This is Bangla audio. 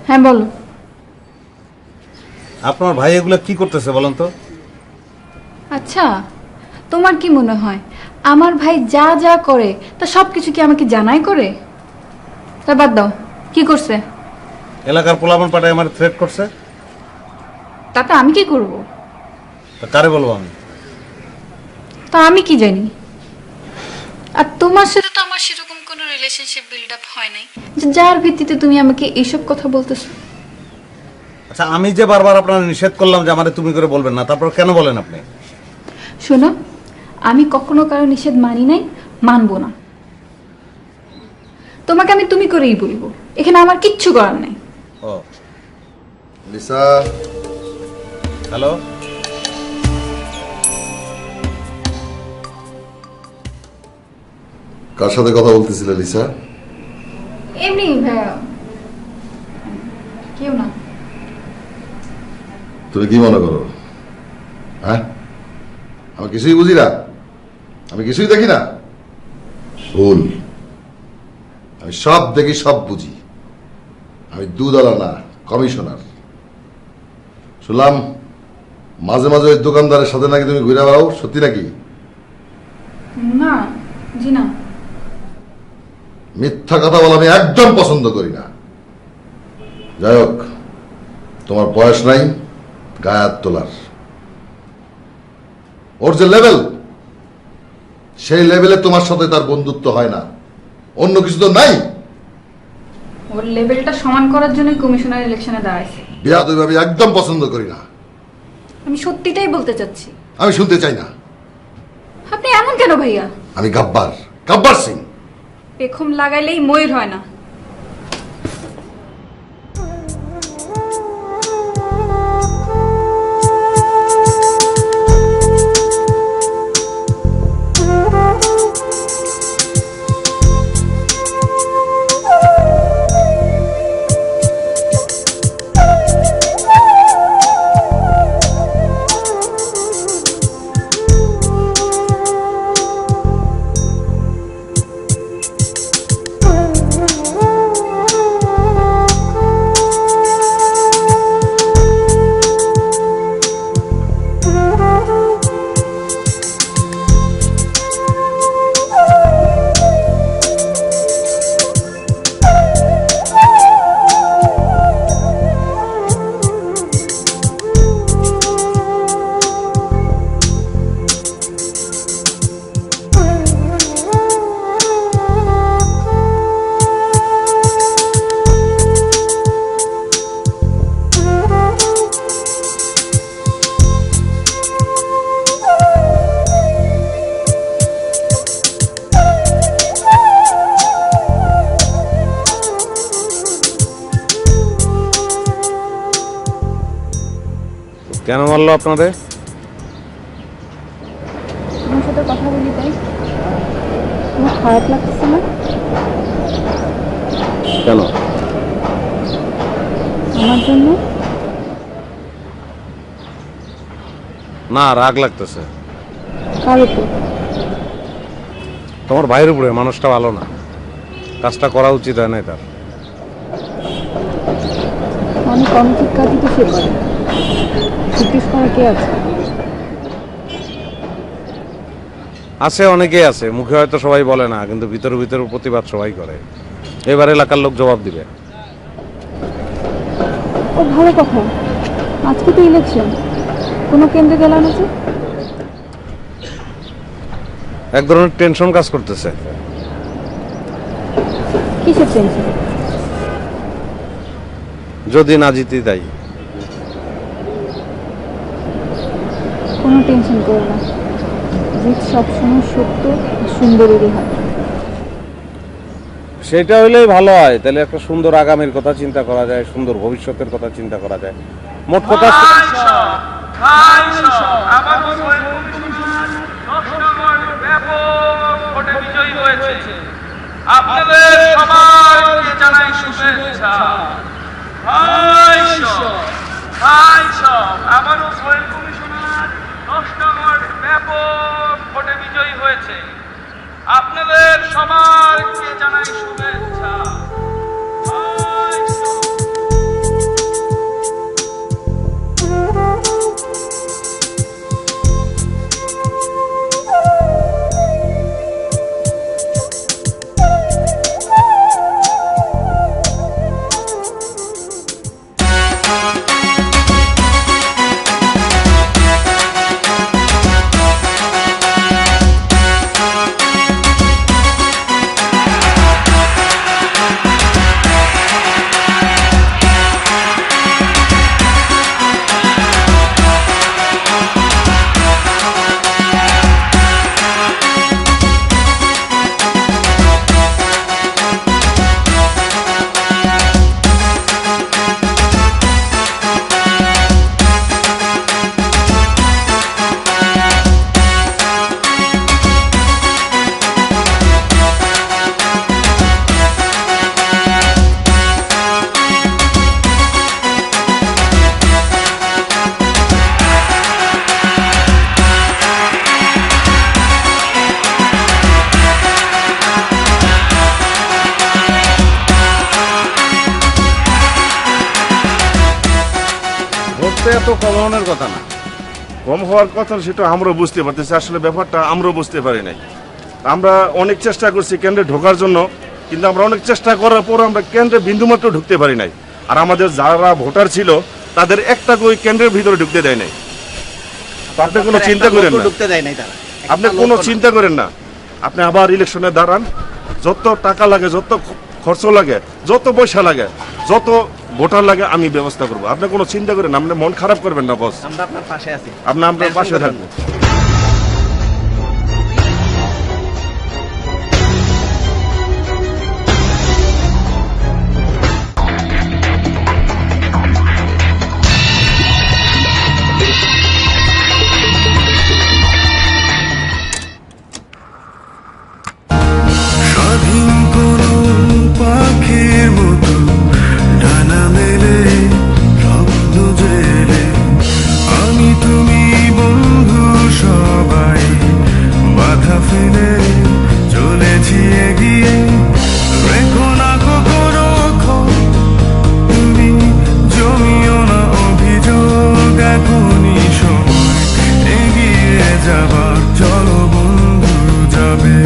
হ্যাঁ বলো। আপনার ভাই এগুলো কি করতেছে বলেন তো? আচ্ছা, তোমার কি মনে হয় আমার ভাই যা যা করে তা সব কিছু কি আমাকে জানাই করে? তা বাদ দাও, কি করছে? এলাকার পোলাপান পাঠায় আমার থ্রেট করছে। তাতে আমি কি করব? তা কারে বলবো আমি? তা আমি কি জানি? আর তোমার সাথে তো আমার সেরকম কোনো রিলেশনশিপ বিল্ড আপ হয় নাই যে যার ভিত্তিতে তুমি আমাকে এইসব কথা বলতেছো। আচ্ছা, আমি যে বারবার আপনার নিষেধ করলাম যে আমারে তুমি করে বলবেন না, তারপর কেন বলেন আপনি? শোনো, আমি কখনো কারো নিষেধ মানি নাই, মানবো না। তোমাকে আমি তুমি করেই বলবো, এখানে আমার কিচ্ছু করার নাই। ও লিসা, হ্যালো, কার সাথে কথা বলতেছিলে লিসা? এমনি ভাইয়া, কেউ না। তুমি কি মনে করো? হ্যাঁ, আমি কিছুই বুঝি না, আমি কিছুই দেখি না? ভুল, আমি সব দেখি, সব বুঝি। আমি দুধওয়ালা না, কমিশনার। শুনলাম মাঝে মাঝে ওই দোকানদারের সাথে নাকি তুমি ঘুরে বেড়াও, সত্যি নাকি? না, জি না। মিথ্যা কথা বলা আমি একদম পছন্দ করি না। যাই হোক, তোমার বয়স নাই গায়ে হাত তোলার। ওর যে লেভেল, সেই লেভেলে তোমার সাথে তার বন্ধুত্ব হয় না, অন্য কিছু তো নাই। ওর লেভেলটা সমান করার জন্যই কমিশনার ইলেকশনে দাঁড়াইছে। বেয়াদবি আমি একদম পছন্দ করি না। আমি সত্যিটাই বলতে চাচ্ছি। আমি শুনতে চাই না। আপনি এমন কেন ভাইয়া? আমি গাব্বার, গাব্বার সিং। পেখম লাগাইলেই ময়ূর হয় না। কেন মারলো আপনাদের? তোমার সাথে কথা বলি তাই? তোমার খারাপ লাগতেছে না? কেন? আমার জন্য? না, রাগ লাগতেছে। কার উপর? তোমার ভাইয়ের উপরে। মানুষটা ভালো না, কাজটা করা উচিত হয় না তার। আমি কমিটির কাজই তো সে করে, জিজ্ঞেস করা কে আছে? আছে, অনেকেই আছে, মুখে হয়তো সবাই বলে না, কিন্তু ভিতরে ভিতরে প্রতিবাদ সবাই করে। এবার এলাকার লোক জবাব দিবে। ও ভালো কথা, আজকে তো ইলেকশন, কোনো কেন্দ্রে গেলাম না যে? এক ধরনের টেনশন কাজ করতেছে। কিসের টেনশন? যদি না জিতি তাই। কোনো টেনশন করো না, জিত সবসময় সত্য আর সুন্দরেরই হয়। সেটা হইলেই ভালো হয়, তাহলে একটা সুন্দর আগামীর কথা চিন্তা করা যায়, সুন্দর ভবিষ্যতের কথা চিন্তা করা যায়। মোট কথা আপনাদের সবাইকে জানাই শুভেচ্ছা। আমারও ওয়েল কমিশনার 10 নম্বর ব্যাপক ভোটে বিজয়ী হয়েছে। আপনাদের সবাইকে জানাই শুভেচ্ছা। তো কমানোর কথা না। কম হওয়ার কথা সেটা আমরা বুঝতে পারতেছি, আসলে ব্যাপারটা আমরা বুঝতে পারি নাই। আমরা অনেক চেষ্টা করছি কেন্দ্রে ঢোকার জন্য, কিন্তু আমরা অনেক চেষ্টা করার পর আমরা কেন্দ্রে বিন্দুমাত্র ঢুকতে পারি নাই। আর আমাদের যারা ভোটার ছিল তাদের একটা ওই কেন্দ্রের ভিতরে ঢুকতে দেয় নাই। তো আপনি কোনো চিন্তা করেন না, ঢুকতে দেয় নাই তারা। আপনি কোনো চিন্তা করেন না, আপনি আবার ইলেকশনে দাঁড়ান, যত টাকা লাগে, যত খরচ লাগে, যত পয়সা লাগে, যত ভোটার লাগে আমি ব্যবস্থা করবো। আপনি কোনো চিন্তা করেন না, আপনি মন খারাপ করবেন না বস, আমরা আপনার পাশে আছি। আপনি আপনার পাশে থাকবো। স্বাধীন কোনো পাখির মতো ডানা মেলে স্বপ্ন জেলে আমি তুমি বন্ধু সবাই বাধা ফেলে চলেছি এগিয়ে রেখো না কোনো ক্ষোভ, তুমি জমিও না অভিযোগ, এখনই সময় এগিয়ে যাবার, চলো বন্ধু যাবে।